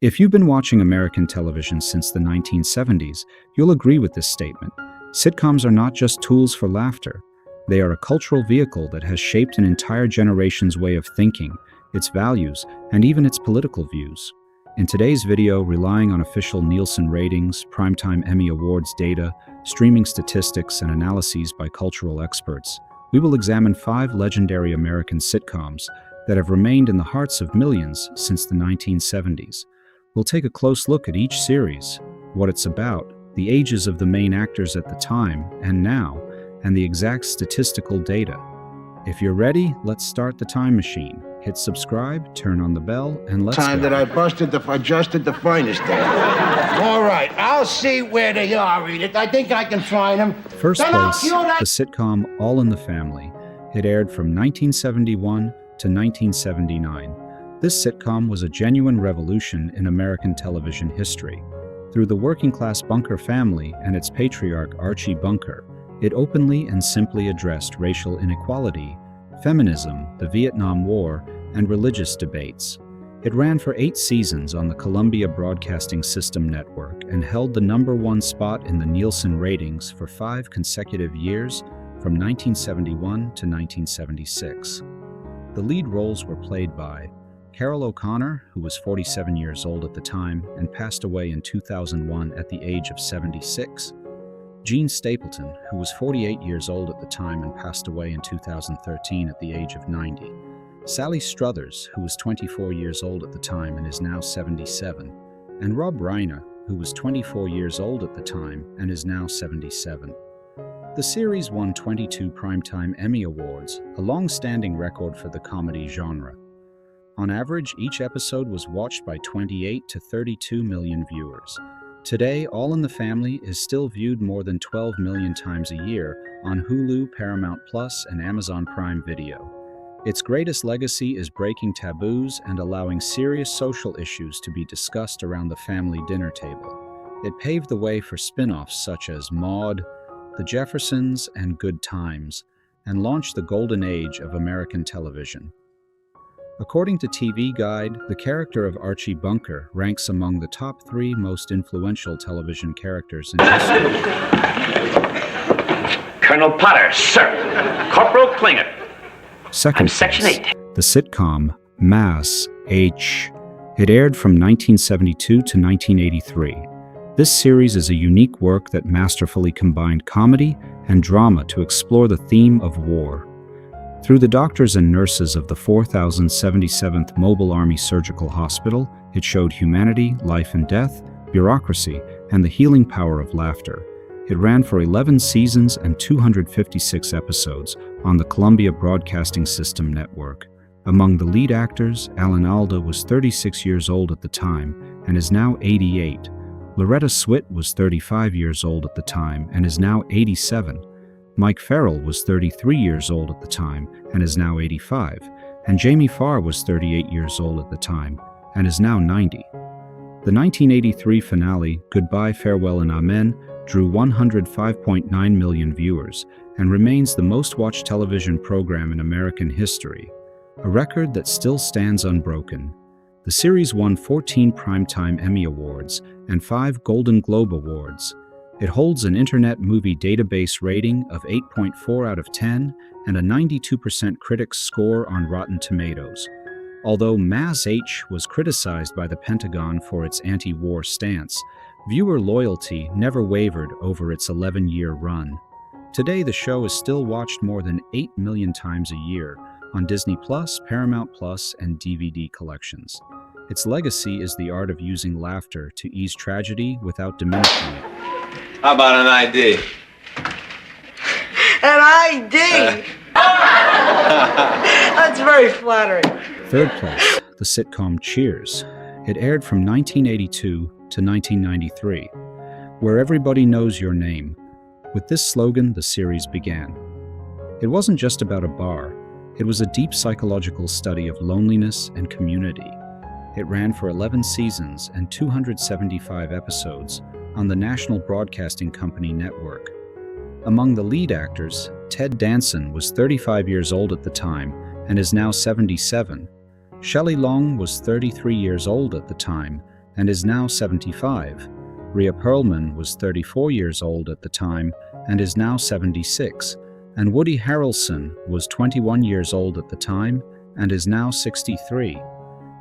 If you've been watching American television since the 1970s, you'll agree with this statement. Sitcoms are not just tools for laughter. They are a cultural vehicle that has shaped an entire generation's way of thinking, its values, and even its political views. In today's video, relying on official Nielsen ratings, Primetime Emmy Awards data, streaming statistics, and analyses by cultural experts, we will examine 5 legendary American sitcoms that have remained in the hearts of millions since the 1970s. We'll take a close look at each series, what it's about, the ages of the main actors at the time and now, and the exact statistical data. If you're ready, let's start the time machine. Hit subscribe, turn on the bell, and let's Time go. that I adjusted the finest day. All right, I'll see where they are, Edith. I think I can find them. First place, the sitcom All in the Family. It aired from 1971 to 1979. This sitcom was a genuine revolution in American television history. Through the working-class Bunker family and its patriarch Archie Bunker, it openly and simply addressed racial inequality, feminism, the Vietnam War, and religious debates. It ran for 8 seasons on the Columbia Broadcasting System network and held the #1 spot in the Nielsen ratings for 5 consecutive years from 1971 to 1976. The lead roles were played by Carol O'Connor, who was 47 years old at the time and passed away in 2001 at the age of 76. Gene Stapleton, who was 48 years old at the time and passed away in 2013 at the age of 90. Sally Struthers, who was 24 years old at the time and is now 77. And Rob Reiner, who was 24 years old at the time and is now 77. The series won 22 Primetime Emmy Awards, a long-standing record for the comedy genre. On average, each episode was watched by 28 to 32 million viewers. Today, All in the Family is still viewed more than 12 million times a year on Hulu, Paramount Plus, and Amazon Prime Video. Its greatest legacy is breaking taboos and allowing serious social issues to be discussed around the family dinner table. It paved the way for spin-offs such as Maude, The Jeffersons, and Good Times, and launched the golden age of American television. According to TV Guide, the character of Archie Bunker ranks among the top 3 most influential television characters in history. Colonel Potter, sir. Corporal Klinger. Second I'm Section place, 8. the sitcom Mass H. It aired from 1972 to 1983. This series is a unique work that masterfully combined comedy and drama to explore the theme of war. Through the doctors and nurses of the 4077th Mobile Army Surgical Hospital, it showed humanity, life and death, bureaucracy, and the healing power of laughter. It ran for 11 seasons and 256 episodes on the Columbia Broadcasting System network. Among the lead actors, Alan Alda was 36 years old at the time and is now 88. Loretta Swit was 35 years old at the time and is now 87. Mike Farrell was 33 years old at the time and is now 85, and Jamie Farr was 38 years old at the time and is now 90. The 1983 finale, Goodbye, Farewell, and Amen, drew 105.9 million viewers and remains the most-watched television program in American history, a record that still stands unbroken. The series won 14 Primetime Emmy Awards and 5 Golden Globe Awards. It holds an Internet Movie Database rating of 8.4 out of 10 and a 92% critics score on Rotten Tomatoes. Although Mass H was criticized by the Pentagon for its anti-war stance, viewer loyalty never wavered over its 11-year run. Today, the show is still watched more than 8 million times a year on Disney+, Paramount+, and DVD collections. Its legacy is the art of using laughter to ease tragedy without diminishing it. How about an ID? An ID? That's very flattering. Third place, the sitcom Cheers. It aired from 1982 to 1993, where everybody knows your name. With this slogan, the series began. It wasn't just about a bar. It was a deep psychological study of loneliness and community. It ran for 11 seasons and 275 episodes on the National Broadcasting Company network. Among the lead actors, Ted Danson was 35 years old at the time and is now 77. Shelley Long was 33 years old at the time and is now 75. Rhea Perlman was 34 years old at the time and is now 76. And Woody Harrelson was 21 years old at the time and is now 63.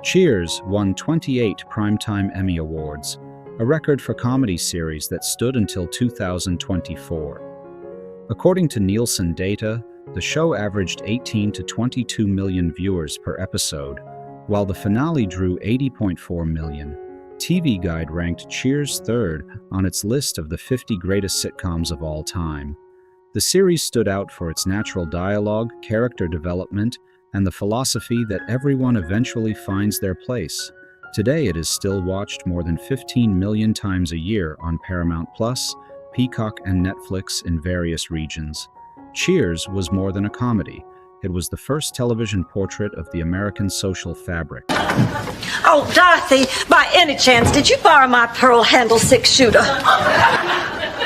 Cheers won 28 Primetime Emmy Awards, a record for comedy series that stood until 2024. According to Nielsen data, the show averaged 18 to 22 million viewers per episode, while the finale drew 80.4 million. TV Guide ranked Cheers third on its list of the 50 greatest sitcoms of all time. The series stood out for its natural dialogue, character development, and the philosophy that everyone eventually finds their place. Today it is still watched more than 15 million times a year on Paramount+, Peacock, and Netflix in various regions. Cheers was more than a comedy. It was the first television portrait of the American social fabric. Oh, Dorothy, by any chance, did you borrow my pearl handle 6-shooter?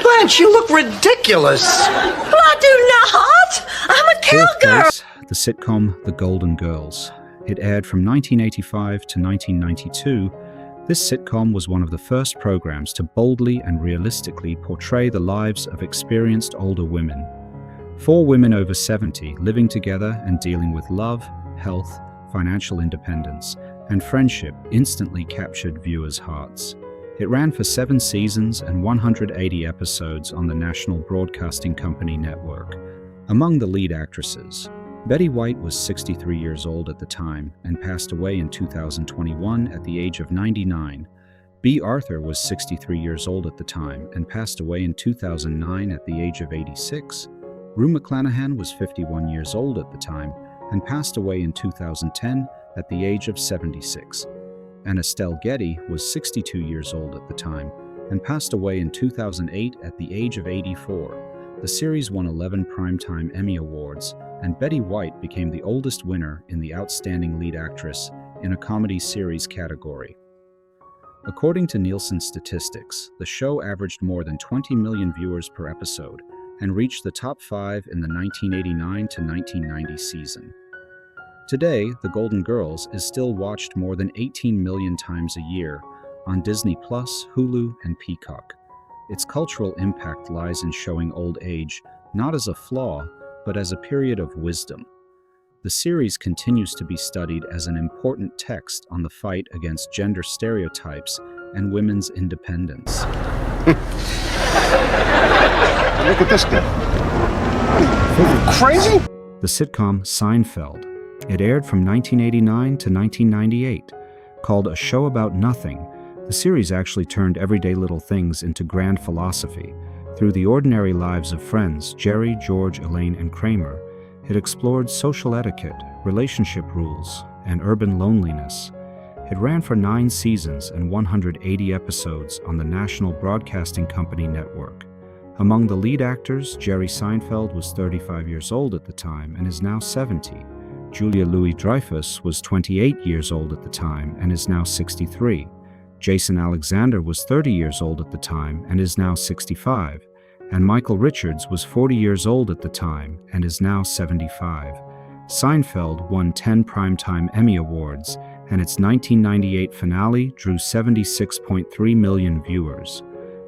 Blanche, you look ridiculous. Well, I do not. I'm a Fourth cowgirl. place, the sitcom The Golden Girls. It aired from 1985 to 1992. This sitcom was one of the first programs to boldly and realistically portray the lives of experienced older women. 4 women over 70 living together and dealing with love, health, financial independence, and friendship instantly captured viewers' hearts. It ran for 7 seasons and 180 episodes on the National Broadcasting Company network. Among the lead actresses, Betty White was 63 years old at the time and passed away in 2021 at the age of 99. Bea Arthur was 63 years old at the time and passed away in 2009 at the age of 86. Rue McClanahan was 51 years old at the time and passed away in 2010 at the age of 76. And Estelle Getty was 62 years old at the time and passed away in 2008 at the age of 84. The series won 11 Primetime Emmy Awards, and Betty White became the oldest winner in the Outstanding Lead Actress in a Comedy Series category. According to Nielsen statistics, the show averaged more than 20 million viewers per episode and reached the top 5 in the 1989 to 1990 season. Today, The Golden Girls is still watched more than 18 million times a year on Disney+, Hulu, and Peacock. Its cultural impact lies in showing old age not as a flaw, but as a period of wisdom. The series continues to be studied as an important text on the fight against gender stereotypes and women's independence. Look at this guy. What are you crazy? The sitcom Seinfeld. It aired from 1989 to 1998. Called A Show About Nothing, the series actually turned everyday little things into grand philosophy. Through the ordinary lives of friends, Jerry, George, Elaine, and Kramer, it explored social etiquette, relationship rules, and urban loneliness. It ran for 9 seasons and 180 episodes on the National Broadcasting Company network. Among the lead actors, Jerry Seinfeld was 35 years old at the time and is now 70. Julia Louis-Dreyfus was 28 years old at the time and is now 63. Jason Alexander was 30 years old at the time and is now 65. And Michael Richards was 40 years old at the time and is now 75. Seinfeld won 10 Primetime Emmy Awards, and its 1998 finale drew 76.3 million viewers.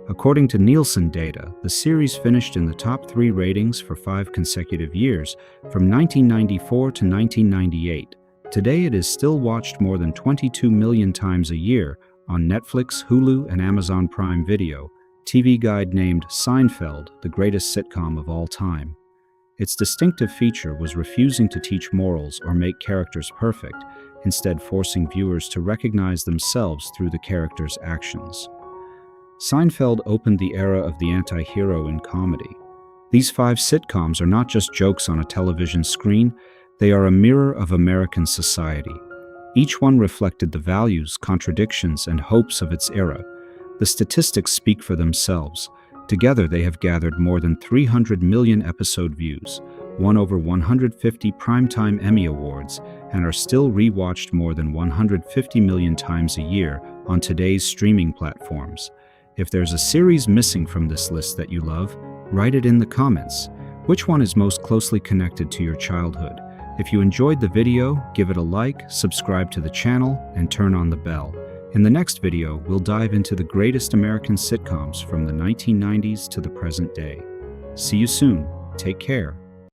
According to Nielsen data, the series finished in the top 3 ratings for 5 consecutive years, from 1994 to 1998. Today it is still watched more than 22 million times a year on Netflix, Hulu, and Amazon Prime Video. TV Guide named Seinfeld the greatest sitcom of all time. Its distinctive feature was refusing to teach morals or make characters perfect, instead forcing viewers to recognize themselves through the characters' actions. Seinfeld opened the era of the anti-hero in comedy. These 5 sitcoms are not just jokes on a television screen, they are a mirror of American society. Each one reflected the values, contradictions, and hopes of its era. The statistics speak for themselves. Together they have gathered more than 300 million episode views, won over 150 Primetime Emmy Awards, and are still rewatched more than 150 million times a year on today's streaming platforms. If there's a series missing from this list that you love, write it in the comments. Which one is most closely connected to your childhood? If you enjoyed the video, give it a like, subscribe to the channel, and turn on the bell. In the next video, we'll dive into the greatest American sitcoms from the 1990s to the present day. See you soon. Take care.